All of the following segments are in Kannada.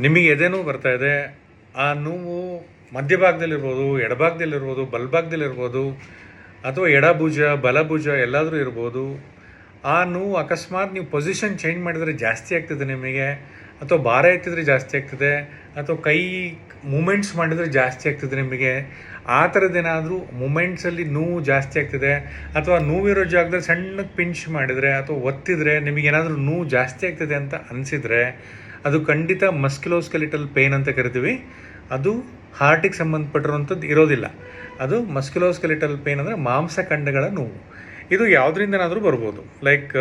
ನಿಮಗೆ ಎದೆ ನೋವು ಬರ್ತಾ ಇದೆ, ಆ ನೋವು ಮಧ್ಯಭಾಗದಲ್ಲಿರ್ಬೋದು, ಎಡಭಾಗದಲ್ಲಿರ್ಬೋದು, ಬಲಭಾಗದಲ್ಲಿರ್ಬೋದು, ಅಥವಾ ಎಡಭುಜ ಬಲಭುಜ ಎಲ್ಲಾದರೂ ಇರ್ಬೋದು. ಆ ನೋವು ಅಕಸ್ಮಾತ್ ನೀವು ಪೊಸಿಷನ್ ಚೇಂಜ್ ಮಾಡಿದರೆ ಜಾಸ್ತಿ ಆಗ್ತದೆ ನಿಮಗೆ, ಅಥವಾ ಭಾರ ಎತ್ತಿದ್ರೆ ಜಾಸ್ತಿ ಆಗ್ತದೆ, ಅಥವಾ ಕೈ ಮೂಮೆಂಟ್ಸ್ ಮಾಡಿದರೆ ಜಾಸ್ತಿ ಆಗ್ತದೆ ನಿಮಗೆ. ಆ ಥರದ್ದೇನಾದರೂ ಮೂಮೆಂಟ್ಸಲ್ಲಿ ನೋವು ಜಾಸ್ತಿ ಆಗ್ತದೆ, ಅಥವಾ ನೋವಿರೋ ಜಾಗದಲ್ಲಿ ಸಣ್ಣಕ್ಕೆ ಪಿಂಚ್ ಮಾಡಿದರೆ ಅಥವಾ ಒತ್ತಿದರೆ ನಿಮಗೇನಾದರೂ ನೋವು ಜಾಸ್ತಿ ಆಗ್ತದೆ ಅಂತ ಅನಿಸಿದರೆ ಅದು ಖಂಡಿತ ಮಸ್ಕ್ಯುಲೋಸ್ಕೆಲಿಟಲ್ ಪೇನ್ ಅಂತ ಕರಿತೀವಿ. ಅದು ಹಾರ್ಟಿಗೆ ಸಂಬಂಧಪಟ್ಟಿರುವಂಥದ್ದು ಇರೋದಿಲ್ಲ. ಅದು ಮಸ್ಕ್ಯುಲೋಸ್ಕೆಲಿಟಲ್ ಪೇನ್ ಅಂದರೆ ಮಾಂಸಖಂಡಗಳ ನೋವು. ಇದು ಯಾವುದರಿಂದನಾದರೂ ಬರ್ಬೋದು. ಲೈಕ್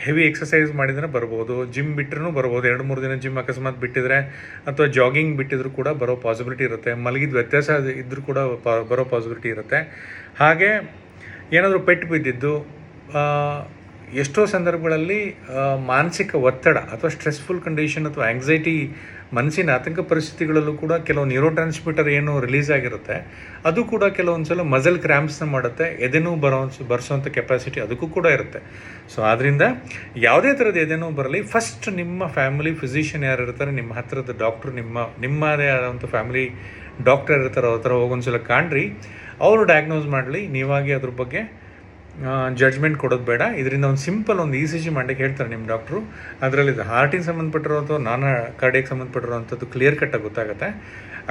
ಹೆವಿ ಎಕ್ಸಸೈಸ್ ಮಾಡಿದ್ರೆ ಬರ್ಬೋದು, ಜಿಮ್ ಬಿಟ್ಟರೂ ಬರ್ಬೋದು. 2-3 ದಿನ ಜಿಮ್ ಅಕಸ್ಮಾತ್ ಬಿಟ್ಟಿದ್ರೆ ಅಥವಾ ಜಾಗಿಂಗ್ ಬಿಟ್ಟಿದ್ರು ಕೂಡ ಬರೋ ಪಾಸಿಬಿಲಿಟಿ ಇರುತ್ತೆ. ಮಲಗಿದ ವ್ಯತ್ಯಾಸ ಇದ್ದರೂ ಕೂಡ ಬರೋ ಪಾಸಿಬಿಲಿಟಿ ಇರುತ್ತೆ. ಹಾಗೆ ಏನಾದರೂ ಪೆಟ್ಟು ಬಿದ್ದಿದ್ದು, ಎಷ್ಟೋ ಸಂದರ್ಭಗಳಲ್ಲಿ ಮಾನಸಿಕ ಒತ್ತಡ ಅಥವಾ ಸ್ಟ್ರೆಸ್ಫುಲ್ ಕಂಡೀಷನ್ ಅಥವಾ ಆ್ಯಂಗ್ಸೈಟಿ, ಮನಸ್ಸಿನ ಆತಂಕ ಪರಿಸ್ಥಿತಿಗಳಲ್ಲೂ ಕೂಡ ಕೆಲವು ನ್ಯೂರೋ ಏನು ರಿಲೀಸ್ ಆಗಿರುತ್ತೆ, ಅದು ಕೂಡ ಕೆಲವೊಂದು ಸಲ ಮಸಲ್ ಕ್ರ್ಯಾಂಪ್ಸ್ನ ಮಾಡುತ್ತೆ. ಎದೆನೋವು ಬರ್ಸೋವಂಥ ಕೆಪಾಸಿಟಿ ಅದಕ್ಕೂ ಕೂಡ ಇರುತ್ತೆ. ಸೊ ಆದ್ದರಿಂದ ಯಾವುದೇ ಥರದ ಎದೆನೋವು ಬರಲಿ, ಫಸ್ಟ್ ನಿಮ್ಮ ಫ್ಯಾಮಿಲಿ ಫಿಸಿಷಿಯನ್ ಯಾರು ಇರ್ತಾರೆ, ನಿಮ್ಮ ಹತ್ತಿರದ ಡಾಕ್ಟ್ರು, ನಿಮ್ಮದೇ ಆದಂಥ ಫ್ಯಾಮಿಲಿ ಡಾಕ್ಟರ್ ಇರ್ತಾರೆ, ಅವ್ರ ಹತ್ರ ಹೋಗೊಂದ್ಸಲ ಕಾಣ್ರಿ. ಅವರು ಡಯಾಗ್ನೋಸ್ ಮಾಡಲಿ, ನೀವಾಗಿ ಅದ್ರ ಬಗ್ಗೆ ಜಡ್ಜ್ಮೆಂಟ್ ಕೊಡೋದು ಬೇಡ. ಇದರಿಂದ ಒಂದು ಸಿಂಪಲ್ ಒಂದು ECG ಮಾಡಲಿಕ್ಕೆ ಹೇಳ್ತಾರೆ ನಿಮ್ಮ ಡಾಕ್ಟ್ರು. ಅದರಲ್ಲಿ ಹಾರ್ಟಿಗೆ ಸಂಬಂಧಪಟ್ಟಿರುವಂಥ ಕಾರ್ಡಿಯಾಗೆ ಸಂಬಂಧಪಟ್ಟಿರುವಂಥದ್ದು ಕ್ಲಿಯರ್ ಕಟ್ಟಾಗಿ ಗೊತ್ತಾಗುತ್ತೆ.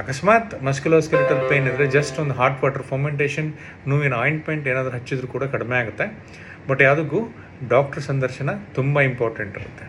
ಅಕಸ್ಮಾತ್ ಮಸ್ಕ್ಯುಲೋಸ್ಕೆಲಿಟಲ್ ಪೇನ್ ಇದ್ದರೆ ಜಸ್ಟ್ ಒಂದು ಹಾಟ್ ವಾಟರ್ ಫರ್ಮೆಂಟೇಷನ್, ನೋವಿನ ಆಯಿಂಟ್ಮೆಂಟ್ ಏನಾದರೂ ಹಚ್ಚಿದ್ರೂ ಕೂಡ ಕಡಿಮೆ ಆಗುತ್ತೆ. ಬಟ್ ಯಾವುದಕ್ಕೂ ಡಾಕ್ಟ್ರ್ ಸಂದರ್ಶನ ತುಂಬ ಇಂಪಾರ್ಟೆಂಟ್ ಇರುತ್ತೆ.